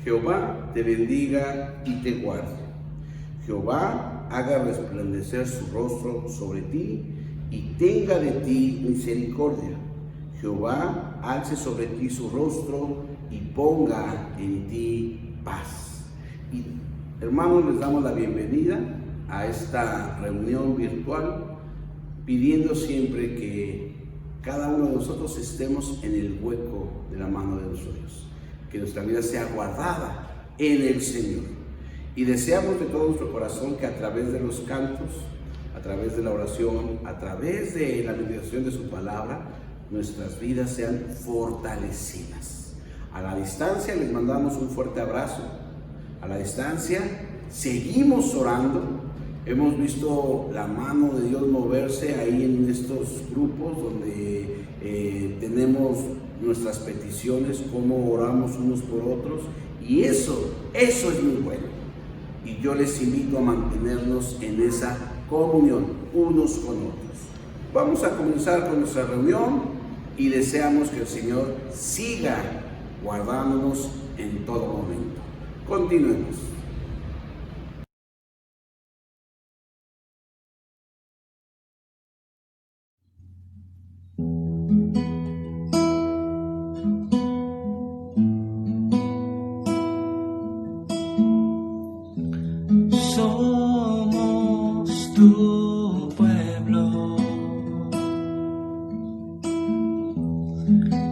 Jehová te bendiga y te guarde. Jehová haga resplandecer su rostro sobre ti y tenga de ti misericordia. Jehová alce sobre ti su rostro y ponga en ti paz. Y hermanos, les damos la bienvenida a esta reunión virtual, pidiendo siempre que cada uno de nosotros estemos en el hueco de la mano de nuestro Dios, que nuestra vida sea guardada en el Señor. Y deseamos de todo nuestro corazón que a través de los cantos, a través de la oración, a través de la meditación de su palabra, nuestras vidas sean fortalecidas. A la distancia les mandamos un fuerte abrazo. A la distancia seguimos orando. Hemos visto la mano de Dios moverse ahí en estos grupos donde tenemos nuestras peticiones, cómo oramos unos por otros, y eso es muy bueno. Y yo les invito a mantenernos en esa comunión unos con otros. Vamos a comenzar con nuestra reunión y deseamos que el Señor siga guardándonos en todo momento. Continuemos. Somos tu pueblo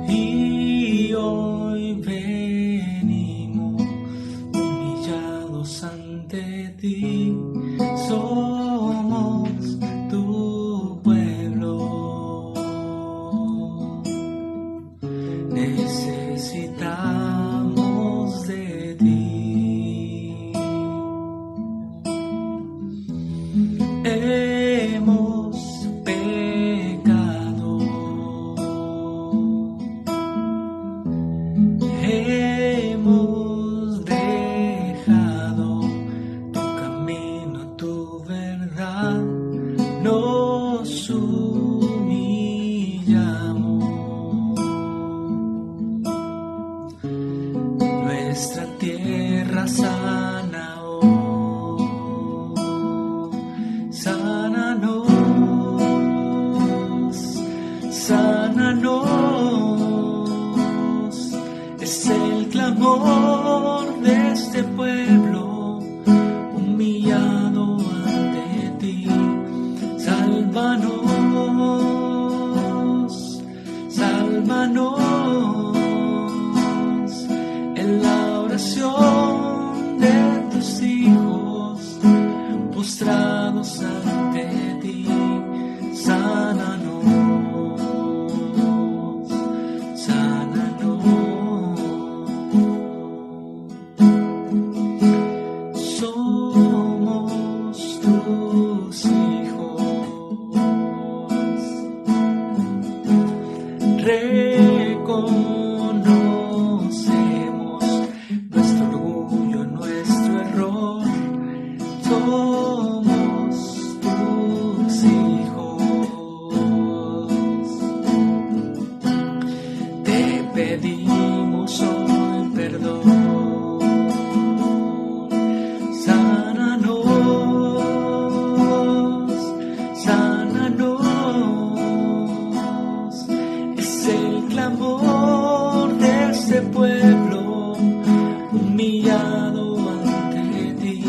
y hoy venimos humillados ante ti. Somos tu pueblo, necesitamos de ti. Hemos pecado, hemos dejado tu camino, tu verdad, nos humillamos. Nuestra tierra sana hoy, sánanos, sánanos, es el clamor de este pueblo humillado ante ti. Sálvanos, sálvanos, en la oración de tus hijos postrados ante ti. Sánanos, sánanos. Somos tus hijos, reconocemos nuestro orgullo, nuestro error. Somos tus hijos, te pedimos hoy perdón. Sánanos, sánanos, es el clamor de este pueblo humillado ante ti.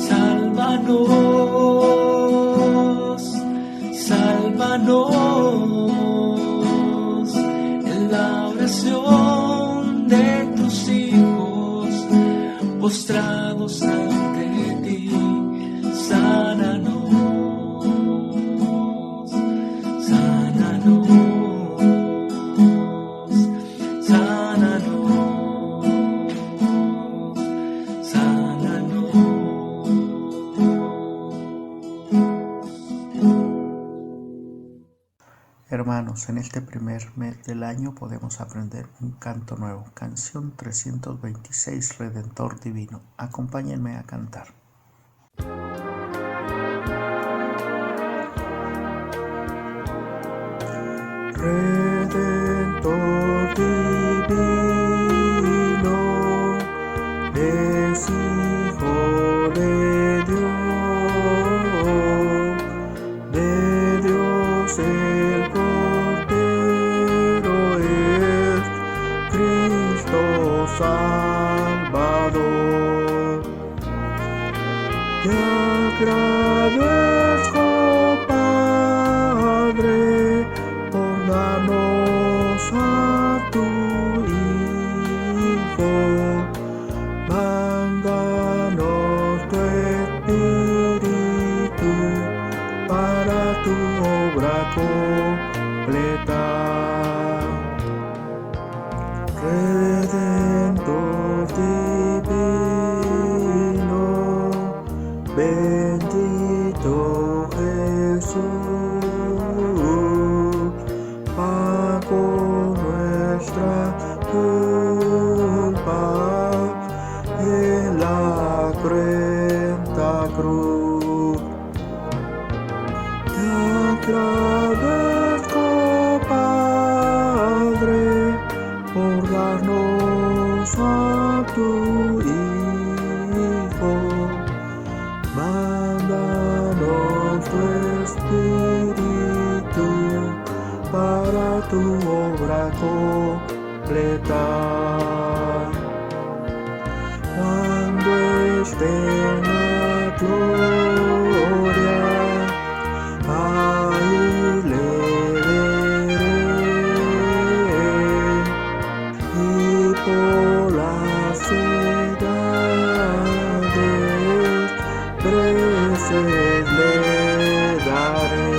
Sálvanos, sálvanos, en la oración de tus hijos postrados ante ti. Sánanos, sánanos, sánanos, sánanos. Hermanos, en este primer mes del año podemos aprender un canto nuevo, canción 326, Redentor Divino. Acompáñenme a cantar. Redentor divino, Salvador. Te agradezco, Padre, por darnos a tu Hijo. Mándanos tu Espíritu para tu obra completa. Redentor divino, bendito Jesús, pagó nuestra culpa en la cruenta cruz. Te agradezco, Padre, por darnos a tu Hijo. Mándanos tu Espíritu para tu obra completa. Cuando esté en la gloria, ahí le veré, y por las edades preces le daré.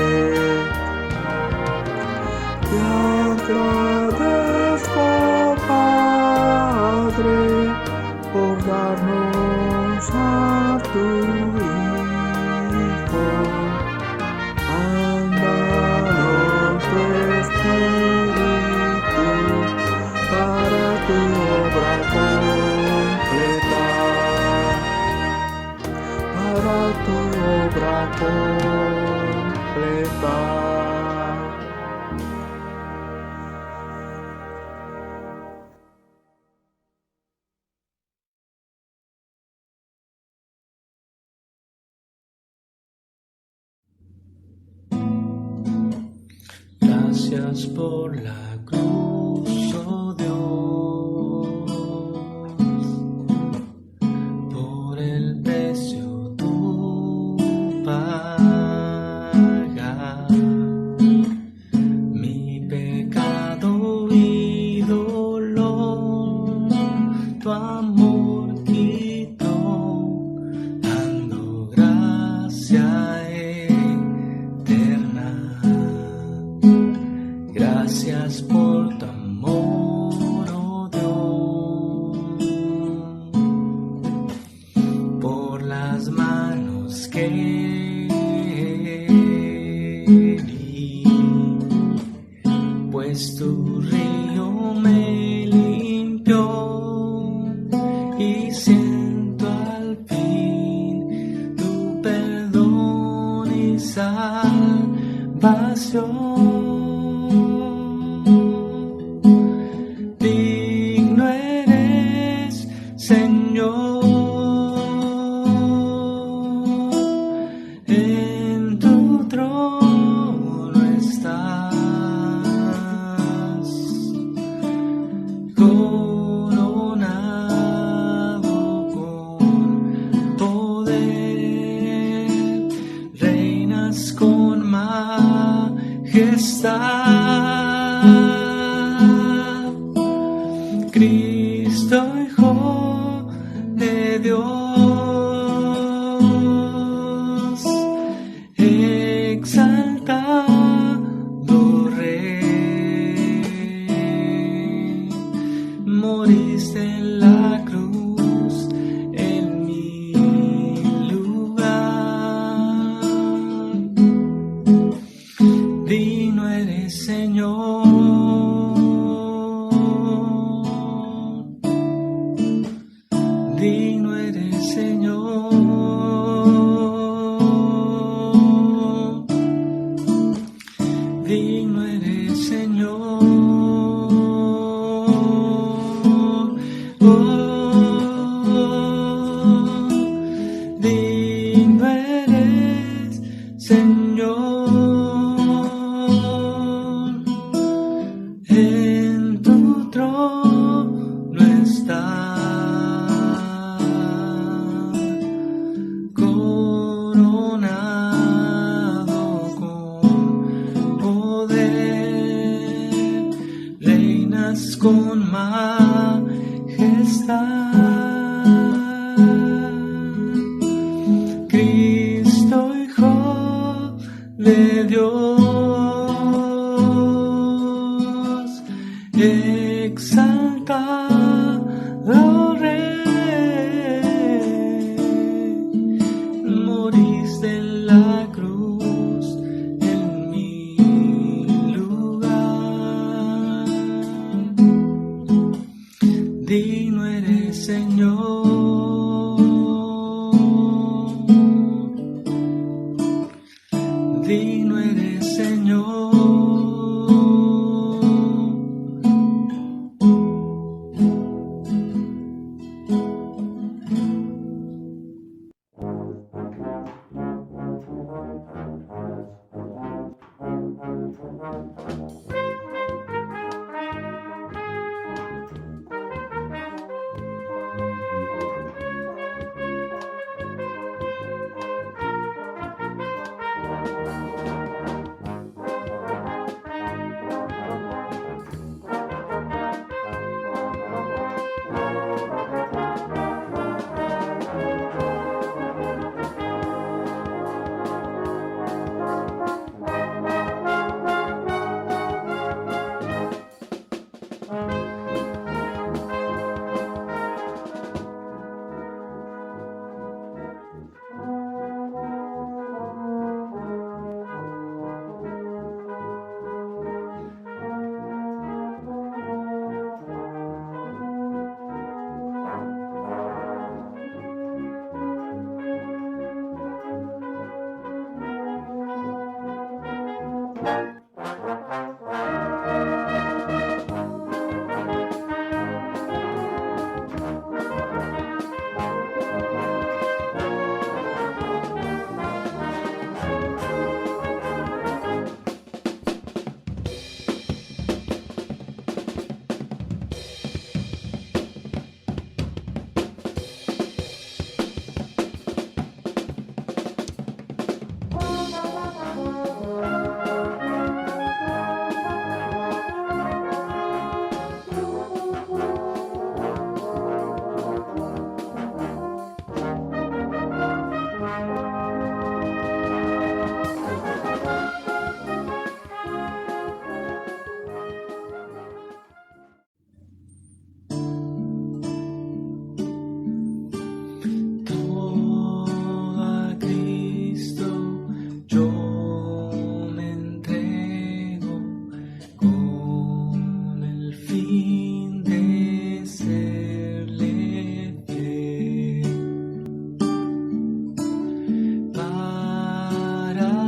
Te agradezco, Padre, por darnos a tu Hijo. Mándanos tu Espíritu para tu obra completa. Para tu obra completa. Gracias por la cruz, oh Dios, por el precio tú pagas, mi pecado y dolor, tu amor quitó, dando gracia eterna. Gracias por tu amor, oh Dios, por las manos que di, pues tu río me limpió y siento al fin tu perdón y salvación. Digno eres, Señor, en tu trono estás, coronado con poder, reinas con majestad. Cristo, Hijo de Dios, exaltado Rey, moriste en la cruz en mi lugar. Digno eres, Señor, digno eres, Señor, digno eres, Señor, digno eres, Señor, en tu trono estás. Cristo, Hijo de Dios, exaltado Rey, moriste en la cruz en mi lugar. Digno eres, Señor, digno eres, Señor.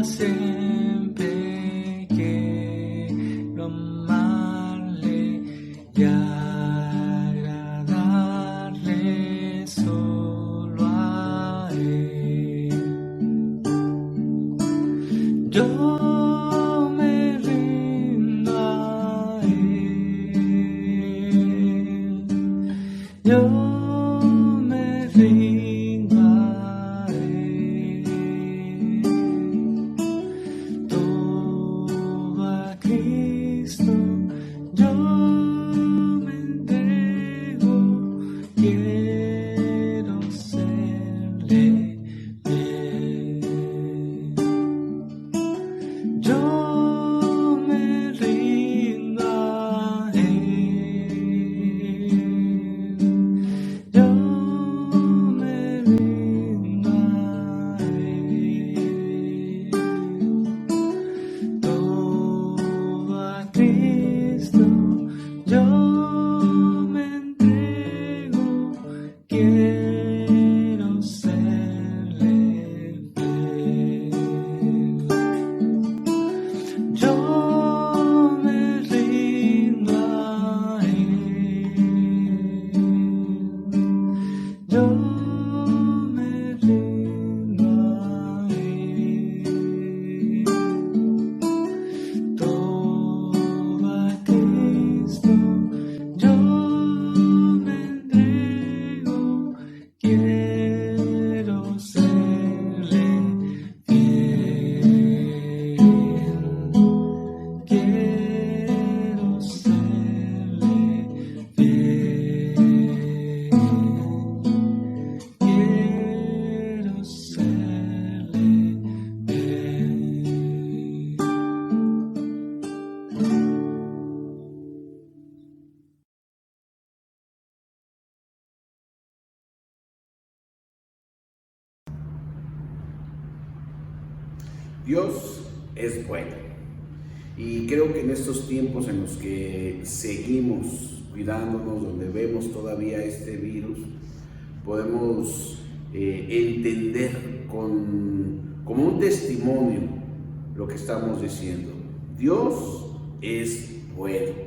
Siempre quiero amarle y agradarle solo a Él. Yo me rindo a Él. Yo me rindo a Él. Todo a Cristo yo me entrego. Quiero serle fiel. Yo me rindo a Él. Dios es bueno. Y creo que en estos tiempos en los que seguimos cuidándonos, donde vemos todavía este virus, podemos entender como un testimonio lo que estamos diciendo. Dios es bueno.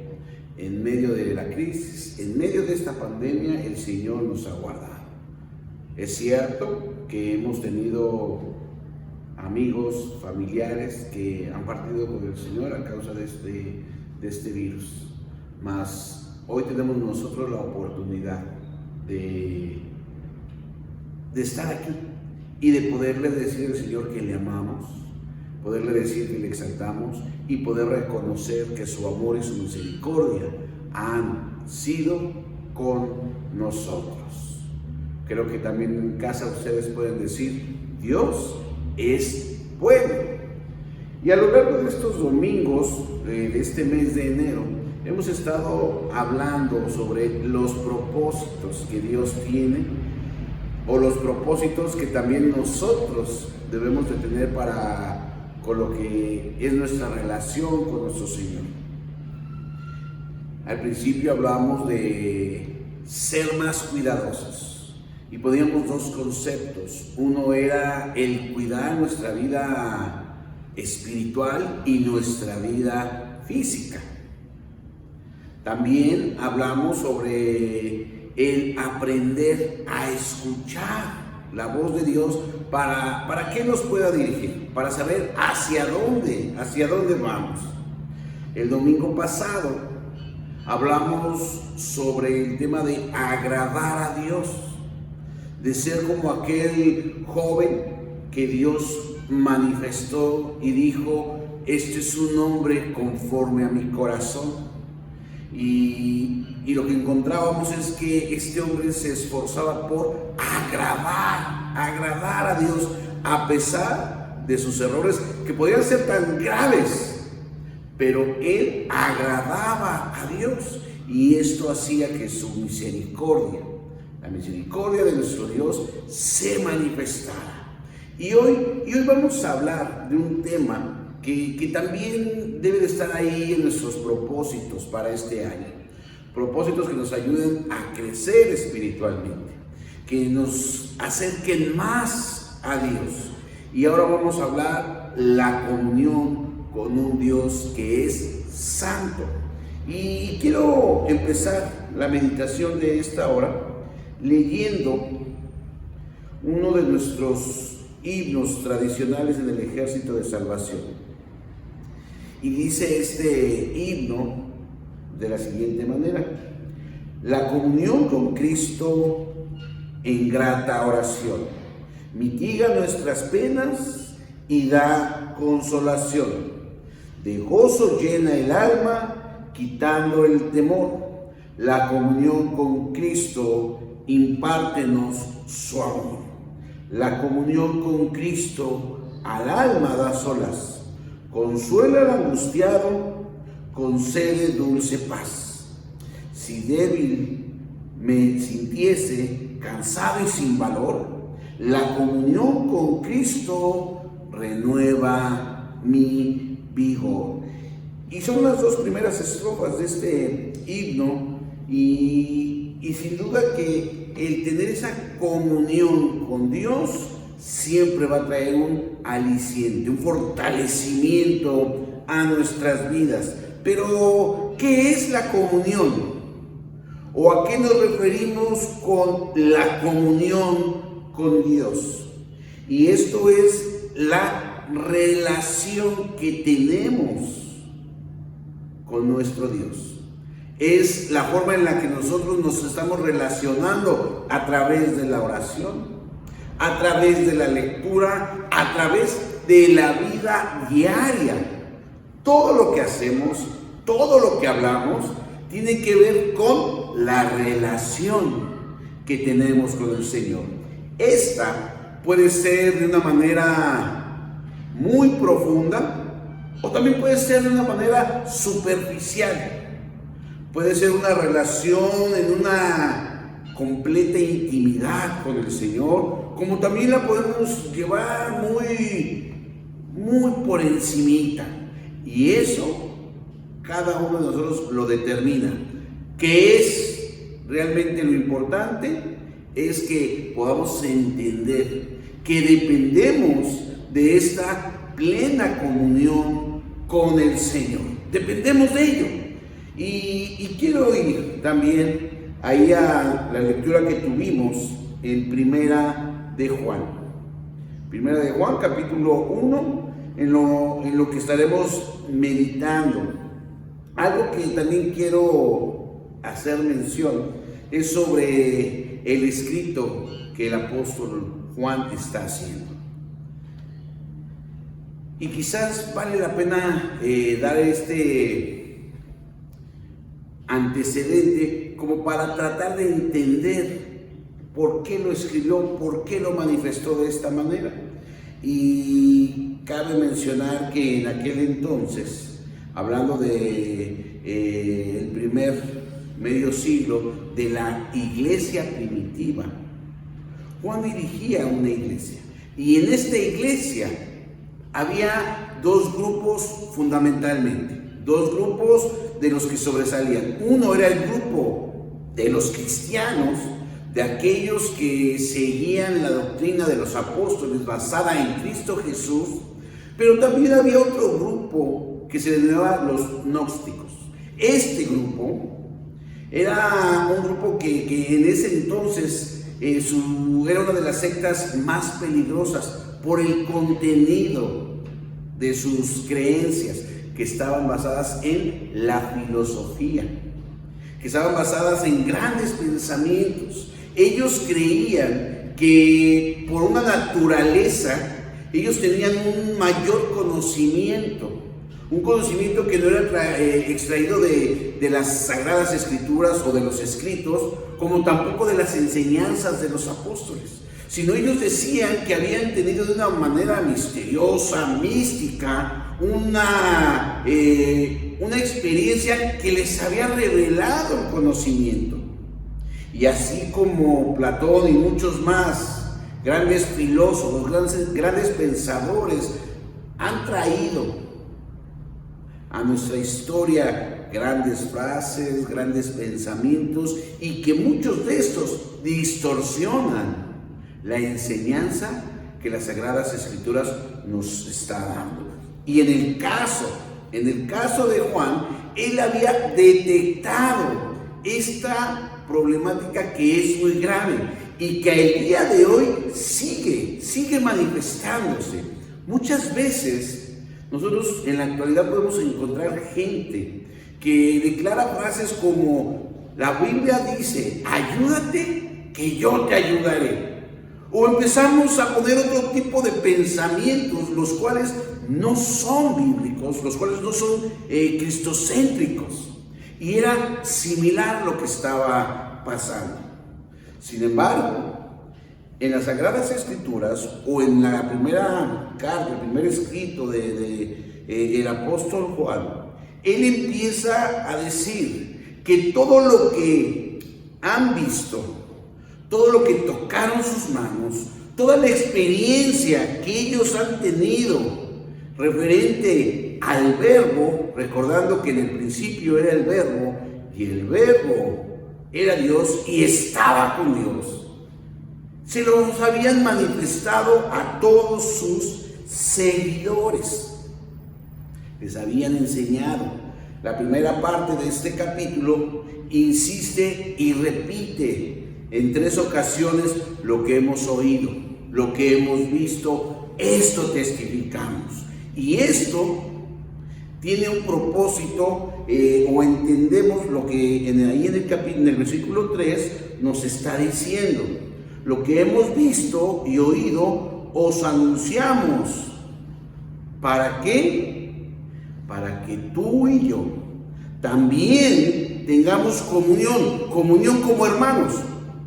En medio de la crisis, en medio de esta pandemia, el Señor nos ha guardado. Es cierto que hemos tenido amigos, familiares que han partido con el Señor a causa de este virus, mas hoy tenemos nosotros la oportunidad de estar aquí y de poderle decir al Señor que le amamos, poderle decir que le exaltamos y poder reconocer que su amor y su misericordia han sido con nosotros. Creo que también en casa ustedes pueden decir, Dios es bueno. Y a lo largo de estos domingos de este mes de enero, hemos estado hablando sobre los propósitos que Dios tiene, o los propósitos que también nosotros debemos de tener con lo que es nuestra relación con nuestro Señor. Al principio hablamos de ser más cuidadosos. Y poníamos dos conceptos. Uno era el cuidar nuestra vida espiritual y nuestra vida física. También hablamos sobre el aprender a escuchar la voz de Dios para que nos pueda dirigir, para saber hacia dónde vamos. El domingo pasado hablamos sobre el tema de agradar a Dios, de ser como aquel joven que Dios manifestó y dijo, este es un hombre conforme a mi corazón. Y lo que encontrábamos es que este hombre se esforzaba por agradar a Dios, a pesar de sus errores que podían ser tan graves, pero él agradaba a Dios, y esto hacía que su misericordia, la misericordia de nuestro Dios, se manifestara. Y hoy vamos a hablar de un tema que también debe de estar ahí en nuestros propósitos para este año. Propósitos que nos ayuden a crecer espiritualmente, que nos acerquen más a Dios. Y ahora vamos a hablar la comunión con un Dios que es santo. Y quiero empezar la meditación de esta hora leyendo uno de nuestros himnos tradicionales en el Ejército de Salvación. Y dice este himno de la siguiente manera: la comunión con Cristo en grata oración mitiga nuestras penas y da consolación. De gozo llena el alma, quitando el temor. La comunión con Cristo impártenos su amor. La comunión con Cristo al alma da solas. Consuela al angustiado, concede dulce paz. Si débil me sintiese, cansado y sin valor, la comunión con Cristo renueva mi vigor. Y son las dos primeras estrofas de este himno, y sin duda que el tener esa comunión con Dios siempre va a traer un aliciente, un fortalecimiento a nuestras vidas. Pero, ¿qué es la comunión? ¿O a qué nos referimos con la comunión con Dios? Y esto es la relación que tenemos con nuestro Dios. Es la forma en la que nosotros nos estamos relacionando a través de la oración, a través de la lectura, a través de la vida diaria. Todo lo que hacemos, todo lo que hablamos, tiene que ver con la relación que tenemos con el Señor. Esta puede ser de una manera muy profunda, o también puede ser de una manera superficial. Puede ser una relación en una completa intimidad con el Señor, como también la podemos llevar muy por encimita. Y eso cada uno de nosotros lo determina. ¿Qué es realmente lo importante? Es que podamos entender que dependemos de esta plena comunión con el Señor. Dependemos de ello. Y quiero ir también ahí a la lectura que tuvimos en Primera de Juan. Primera de Juan, capítulo 1, en lo que estaremos meditando. Algo que también quiero hacer mención es sobre el escrito que el apóstol Juan está haciendo. Y quizás vale la pena dar este antecedente como para tratar de entender por qué lo escribió, por qué lo manifestó de esta manera. Y cabe mencionar que en aquel entonces, hablando de el primer medio siglo de la iglesia primitiva, Juan dirigía una iglesia, y en esta iglesia había dos grupos fundamentalmente, dos grupos de los que sobresalían. Uno era el grupo de los cristianos, de aquellos que seguían la doctrina de los apóstoles basada en Cristo Jesús, pero también había otro grupo que se denominaba los gnósticos. Este grupo era un grupo que en ese entonces era una de las sectas más peligrosas por el contenido de sus creencias, que estaban basadas en la filosofía, que estaban basadas en grandes pensamientos. Ellos creían que por una naturaleza ellos tenían un mayor conocimiento, un conocimiento que no era extraído de las Sagradas Escrituras o de los escritos, como tampoco de las enseñanzas de los apóstoles, sino ellos decían que habían tenido de una manera misteriosa, mística, una experiencia que les había revelado el conocimiento. Y así como Platón y muchos más grandes filósofos, grandes pensadores han traído a nuestra historia grandes frases, grandes pensamientos, y que muchos de estos distorsionan la enseñanza que las Sagradas Escrituras nos está dando. Y en el caso de Juan, él había detectado esta problemática que es muy grave y que el día de hoy sigue manifestándose. Muchas veces nosotros en la actualidad podemos encontrar gente que declara frases como: la Biblia dice, ayúdate que yo te ayudaré. O empezamos a poner otro tipo de pensamientos, los cuales no son bíblicos, los cuales no son cristocéntricos. Y era similar lo que estaba pasando. Sin embargo, en las Sagradas Escrituras, o en la primera carta, el primer escrito del apóstol Juan, él empieza a decir que todo lo que han visto, todo lo que tocaron sus manos, toda la experiencia que ellos han tenido referente al Verbo, recordando que en el principio era el Verbo, y el Verbo era Dios y estaba con Dios, se los habían manifestado a todos sus seguidores. Les habían enseñado. La primera parte de este capítulo insiste y repite en 3 ocasiones lo que hemos oído, lo que hemos visto, esto testificamos. Y esto tiene un propósito, o entendemos lo que ahí en el versículo 3 nos está diciendo. Lo que hemos visto y oído os anunciamos. ¿Para qué? Para que tú y yo también tengamos comunión como hermanos,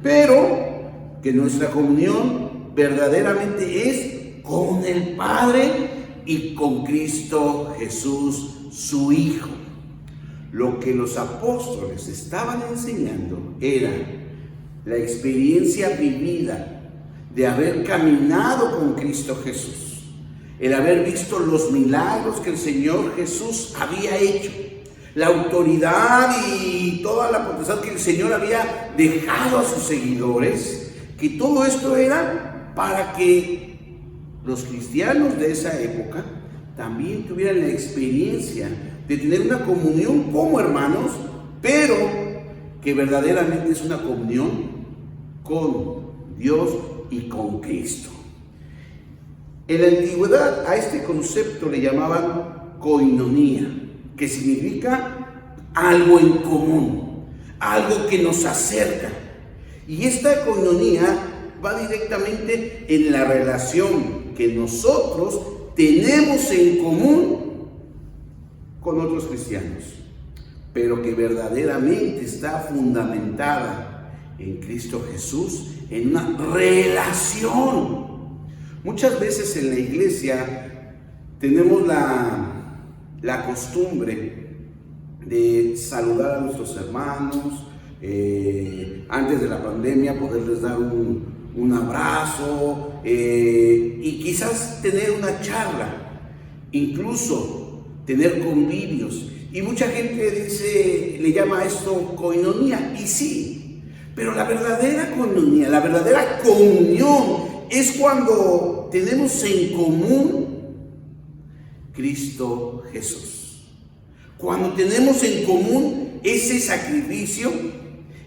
pero que nuestra comunión verdaderamente es con el Padre y con Cristo Jesús, su Hijo. Lo que los apóstoles estaban enseñando era la experiencia vivida de haber caminado con Cristo Jesús. el haber visto los milagros que el Señor Jesús había hecho, la autoridad y toda la potestad que el Señor había dejado a sus seguidores, que todo esto era para que los cristianos de esa época también tuvieran la experiencia de tener una comunión como hermanos, pero que verdaderamente es una comunión con Dios y con Cristo. En la antigüedad a este concepto le llamaban koinonía, que significa algo en común, algo que nos acerca. Y esta koinonía va directamente en la relación que nosotros tenemos en común con otros cristianos, pero que verdaderamente está fundamentada en Cristo Jesús, en una relación. Muchas veces en la iglesia tenemos la costumbre de saludar a nuestros hermanos, antes de la pandemia poderles dar un abrazo, y quizás tener una charla, incluso tener convivios. Y mucha gente le llama a esto koinonía, y sí, pero la verdadera koinonía, la verdadera comunión es cuando tenemos en común Cristo Jesús. Cuando tenemos en común ese sacrificio,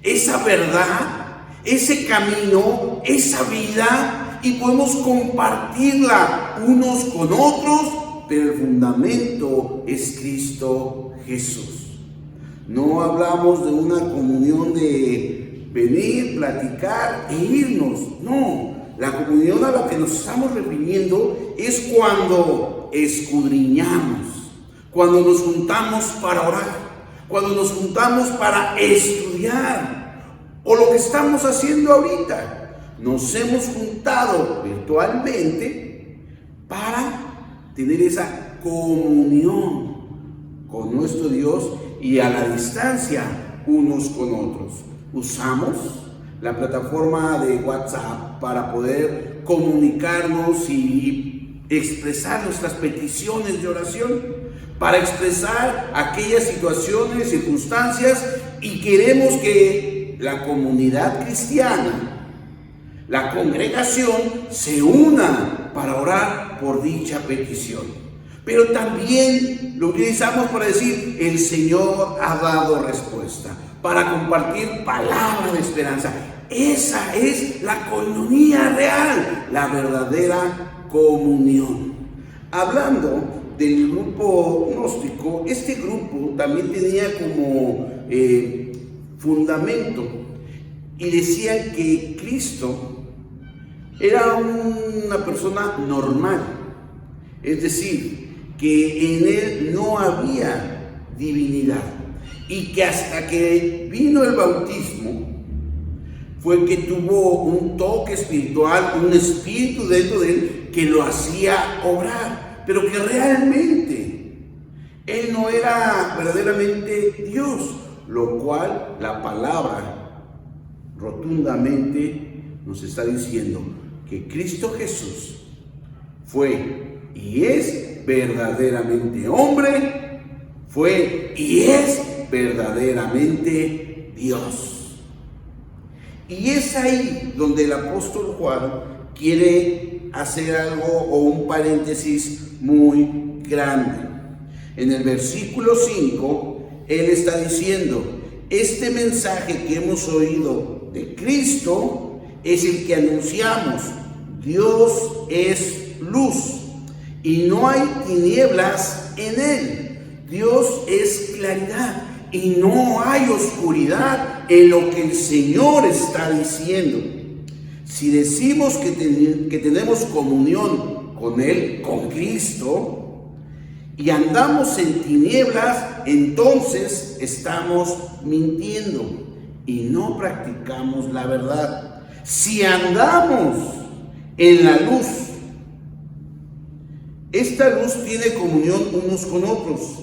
esa verdad, ese camino, esa vida, y podemos compartirla unos con otros, pero el fundamento es Cristo Jesús. No hablamos de una comunión de venir, platicar e irnos, no. La comunión a la que nos estamos refiriendo es cuando escudriñamos, cuando nos juntamos para orar, cuando nos juntamos para estudiar, o lo que estamos haciendo ahorita. Nos hemos juntado virtualmente para tener esa comunión con nuestro Dios y a la distancia unos con otros. Usamos la plataforma de WhatsApp para poder comunicarnos y expresar nuestras peticiones de oración, para expresar aquellas situaciones, circunstancias, y queremos que la comunidad cristiana, la congregación, se una para orar por dicha petición. Pero también lo utilizamos para decir: el Señor ha dado respuesta, para compartir palabra de esperanza. Esa es la koinonía real, la verdadera comunión. Hablando del grupo gnóstico, este grupo también tenía como fundamento, y decían que Cristo era una persona normal, es decir, que en él no había divinidad, y que hasta que vino el bautismo fue que tuvo un toque espiritual, un espíritu dentro de él que lo hacía obrar, pero que realmente él no era verdaderamente Dios, lo cual la palabra rotundamente nos está diciendo que Cristo Jesús fue y es verdaderamente hombre, fue y es verdaderamente Dios. Y es ahí donde el apóstol Juan quiere hacer algo, o un paréntesis muy grande. En el versículo 5, él está diciendo: este mensaje que hemos oído de Cristo es el que anunciamos. Dios es luz y no hay tinieblas en él. Dios es claridad y no hay oscuridad en lo que el Señor está diciendo. Si decimos que tenemos comunión con Él, con Cristo, y andamos en tinieblas, entonces estamos mintiendo y no practicamos la verdad. Si andamos en la luz, esta luz tiene comunión unos con otros,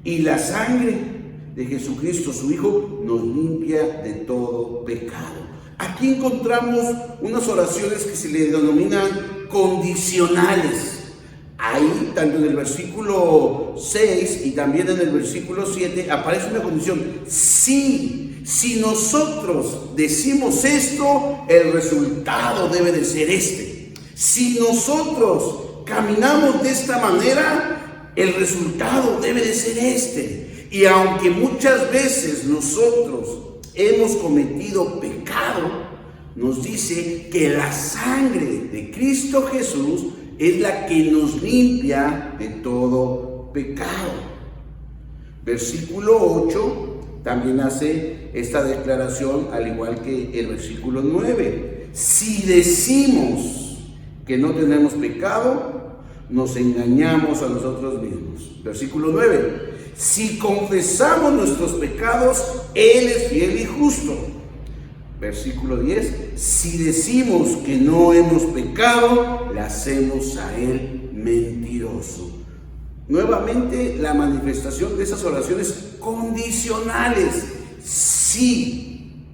y la sangre de Jesucristo, su Hijo, nos limpia de todo pecado. Aquí encontramos unas oraciones que se le denominan condicionales. Ahí, tanto en el versículo 6 y también en el versículo 7, aparece una condición. Si nosotros decimos esto, el resultado debe de ser este. Si nosotros caminamos de esta manera, el resultado debe de ser este. Y aunque muchas veces nosotros hemos cometido pecado, nos dice que la sangre de Cristo Jesús es la que nos limpia de todo pecado. Versículo 8 también hace esta declaración, al igual que el versículo 9. Si decimos que no tenemos pecado, nos engañamos a nosotros mismos. Versículo 9. Si confesamos nuestros pecados, Él es fiel y justo. Versículo 10. Si decimos que no hemos pecado, le hacemos a Él mentiroso. Nuevamente la manifestación de esas oraciones condicionales. Si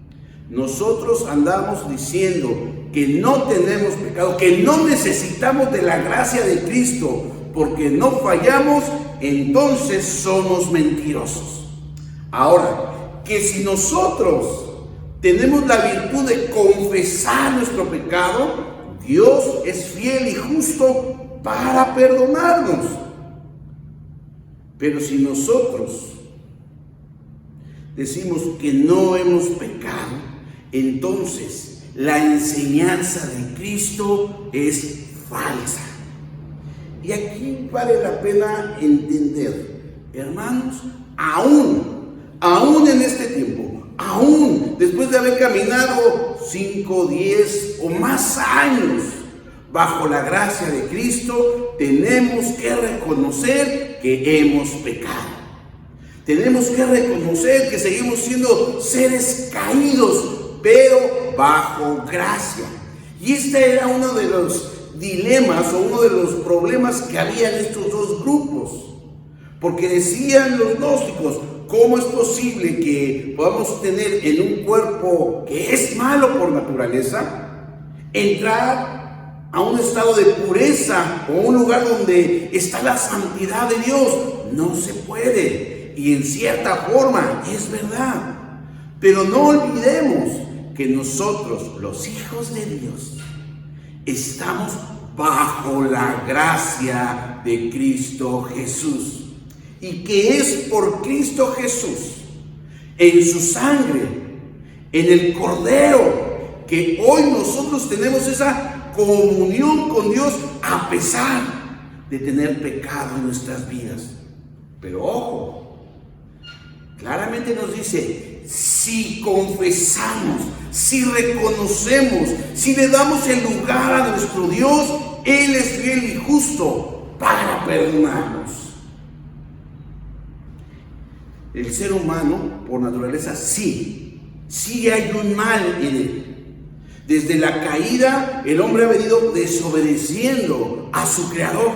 nosotros andamos diciendo que no tenemos pecado, que no necesitamos de la gracia de Cristo porque no fallamos, entonces somos mentirosos. Ahora, que si nosotros tenemos la virtud de confesar nuestro pecado, Dios es fiel y justo para perdonarnos. Pero si nosotros decimos que no hemos pecado, entonces la enseñanza de Cristo es falsa. Y aquí vale la pena entender, hermanos, aún en este tiempo, aún después de haber caminado 5, 10 o más años bajo la gracia de Cristo, tenemos que reconocer que hemos pecado. Tenemos que reconocer que seguimos siendo seres caídos, pero bajo gracia. Y este era uno de los dilemas o uno de los problemas que había en estos dos grupos. Porque decían los gnósticos, ¿cómo es posible que podamos tener en un cuerpo que es malo por naturaleza, entrar a un estado de pureza o un lugar donde está la santidad de Dios? No se puede. Y en cierta forma es verdad. Pero no olvidemos que nosotros, los hijos de Dios, estamos bajo la gracia de Cristo Jesús. Y que es por Cristo Jesús, en su sangre, en el Cordero, que hoy nosotros tenemos esa comunión con Dios a pesar de tener pecado en nuestras vidas. Pero ojo, claramente nos dice, si confesamos, si reconocemos, si le damos el lugar a nuestro Dios, Él es fiel y justo para perdonarnos. El ser humano, por naturaleza, sí hay un mal en él. Desde la caída, el hombre ha venido desobedeciendo a su Creador.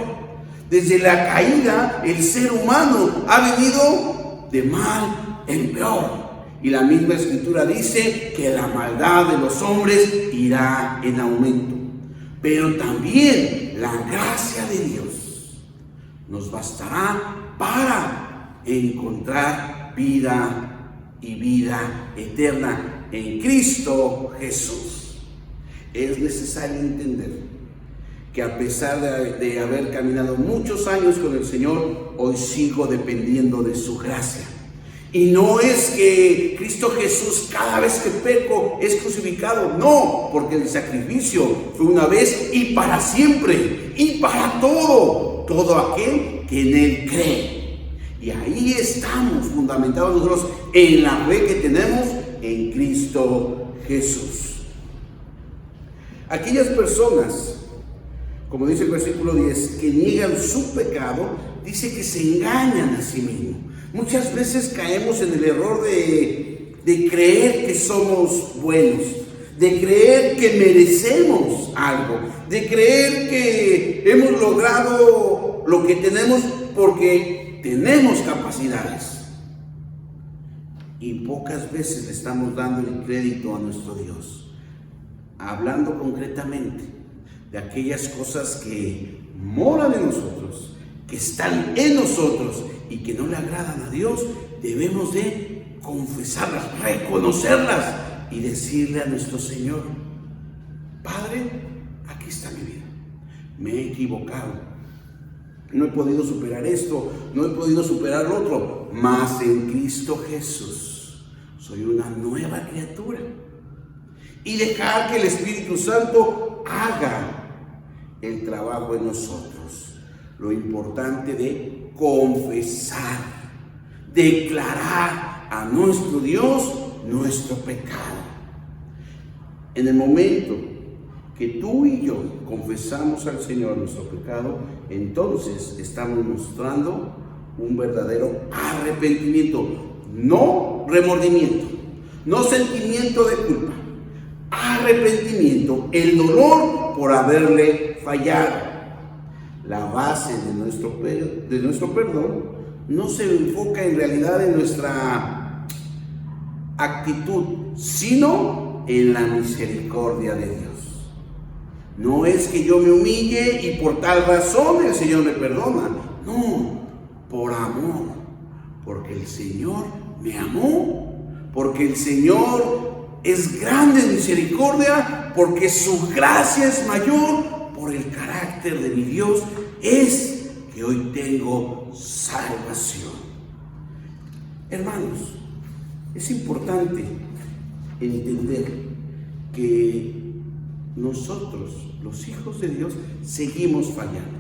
Desde la caída, el ser humano ha venido de mal en peor. Y la misma Escritura dice que la maldad de los hombres irá en aumento. Pero también la gracia de Dios nos bastará para encontrar vida y vida eterna en Cristo Jesús. Es necesario entender que a pesar de haber caminado muchos años con el Señor, hoy sigo dependiendo de su gracia. Y no es que Cristo Jesús cada vez que peco es crucificado, no, porque el sacrificio fue una vez y para siempre, y para todo aquel que en Él cree. Y ahí estamos fundamentados nosotros en la fe que tenemos en Cristo Jesús. Aquellas personas, como dice el versículo 10, que niegan su pecado, dice que se engañan a sí mismos. Muchas veces caemos en el error de creer que somos buenos, de creer que merecemos algo, de creer que hemos logrado lo que tenemos porque tenemos capacidades. Y pocas veces le estamos dando el crédito a nuestro Dios. Hablando concretamente de aquellas cosas que moran en nosotros, que están en nosotros y que no le agradan a Dios, debemos de confesarlas, reconocerlas y decirle a nuestro Señor: Padre, aquí está mi vida, me he equivocado, no he podido superar esto, no he podido superar lo otro, mas en Cristo Jesús soy una nueva criatura. Y dejar que el Espíritu Santo haga el trabajo en nosotros. Lo importante de confesar, declarar a nuestro Dios nuestro pecado. En el momento que tú y yo confesamos al Señor nuestro pecado, entonces estamos mostrando un verdadero arrepentimiento, no remordimiento, no sentimiento de culpa, arrepentimiento, el dolor por haberle fallado. La base de nuestro perdón no se enfoca en realidad en nuestra actitud, sino en la misericordia de Dios. No es que yo me humille y por tal razón el Señor me perdona. No, por amor, porque el Señor me amó, porque el Señor es grande en misericordia, porque su gracia es mayor, por el carácter de mi Dios es que hoy tengo salvación. Hermanos, es importante entender que nosotros, los hijos de Dios, seguimos fallando,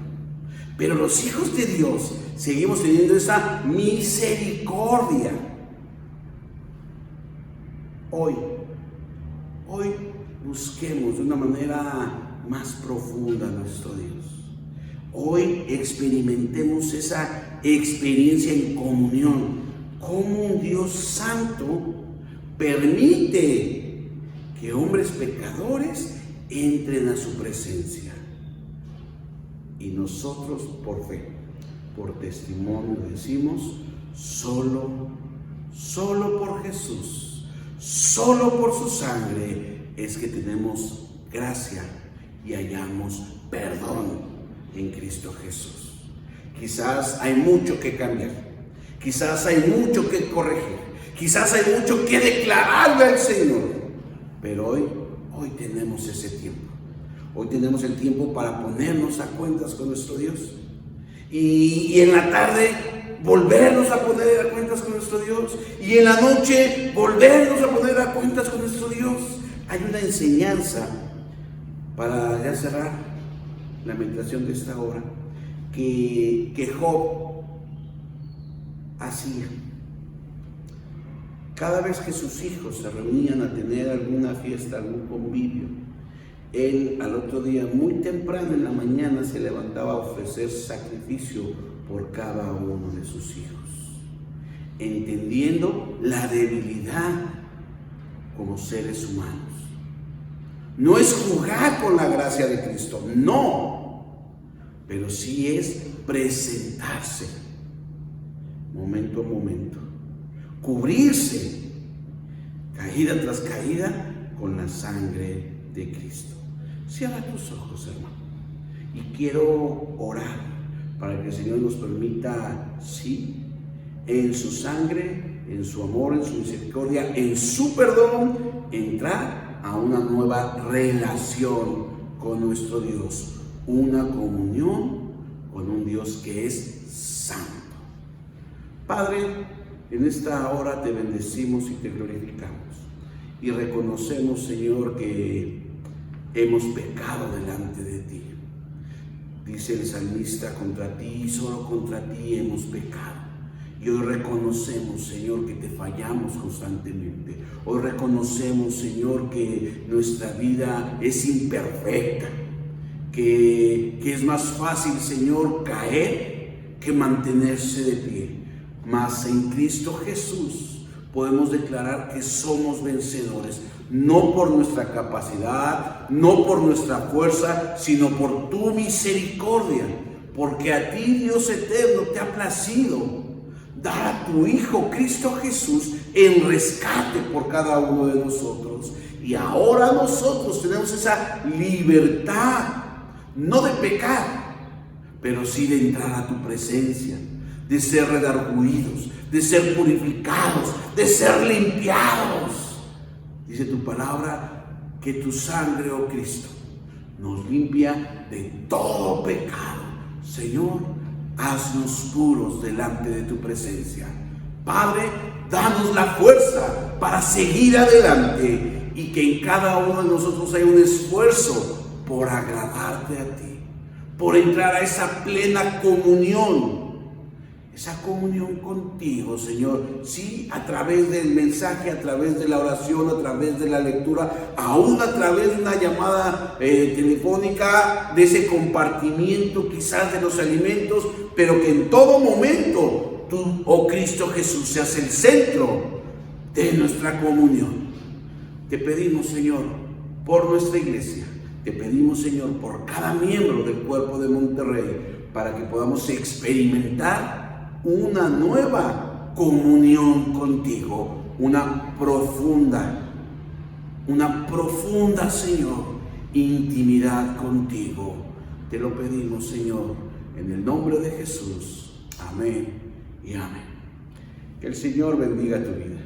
pero los hijos de Dios seguimos teniendo esa misericordia. Hoy busquemos de una manera más profunda a nuestro Dios. Hoy experimentemos esa experiencia en comunión, como un Dios santo permite que hombres pecadores entren a su presencia. Y nosotros por fe, por testimonio decimos: solo por Jesús, solo por su sangre es que tenemos gracia y hallamos perdón en Cristo Jesús. Quizás hay mucho que cambiar, quizás hay mucho que corregir, quizás hay mucho que declararle al Señor, pero hoy tenemos ese tiempo. Hoy tenemos el tiempo para ponernos a cuentas con nuestro Dios. Y en la tarde volvernos a poner a cuentas con nuestro Dios. Y en la noche volvernos a poner a cuentas con nuestro Dios. Hay una enseñanza para ya cerrar la meditación de esta hora que Job hacía. Cada vez que sus hijos se reunían a tener alguna fiesta, algún convivio, él al otro día, muy temprano en la mañana, se levantaba a ofrecer sacrificio por cada uno de sus hijos, entendiendo la debilidad como seres humanos. No es jugar con la gracia de Cristo, no, pero sí es presentarse momento a momento, cubrirse caída tras caída con la sangre de Cristo. Cierra tus ojos, hermano, y quiero orar para que el Señor nos permita, sí, en su sangre, en su amor, en su misericordia, en su perdón, entrar a una nueva relación con nuestro Dios, una comunión con un Dios que es santo. Padre, en esta hora te bendecimos y te glorificamos y reconocemos, Señor, que hemos pecado delante de ti. Dice el salmista: contra ti, solo contra ti hemos pecado. Y hoy reconocemos, Señor, que te fallamos constantemente. Hoy reconocemos, Señor, que nuestra vida es imperfecta, que es más fácil, Señor, caer que mantenerse de pie. Mas en Cristo Jesús podemos declarar que somos vencedores, no por nuestra capacidad, no por nuestra fuerza, sino por tu misericordia, porque a ti, Dios eterno, te ha placido dar a tu Hijo Cristo Jesús en rescate por cada uno de nosotros. Y ahora nosotros tenemos esa libertad, no de pecar, pero sí de entrar a tu presencia, de ser redarguidos, de ser purificados, de ser limpiados. Dice tu palabra que tu sangre, oh Cristo, nos limpia de todo pecado. Señor, haznos puros delante de tu presencia. Padre, danos la fuerza para seguir adelante y que en cada uno de nosotros haya un esfuerzo por agradarte a ti, por entrar a esa plena comunión, esa comunión contigo, Señor. Sí, a través del mensaje, a través de la oración, a través de la lectura, aún a través de una llamada telefónica, de ese compartimiento quizás de los alimentos, pero que en todo momento tú, oh Cristo Jesús, seas el centro de nuestra comunión. Te pedimos, Señor, por nuestra iglesia. Te pedimos, Señor, por cada miembro del cuerpo de Monterrey, para que podamos experimentar una nueva comunión contigo, una profunda, Señor, intimidad contigo. Te lo pedimos, Señor, en el nombre de Jesús. Amén y amén. Que el Señor bendiga tu vida.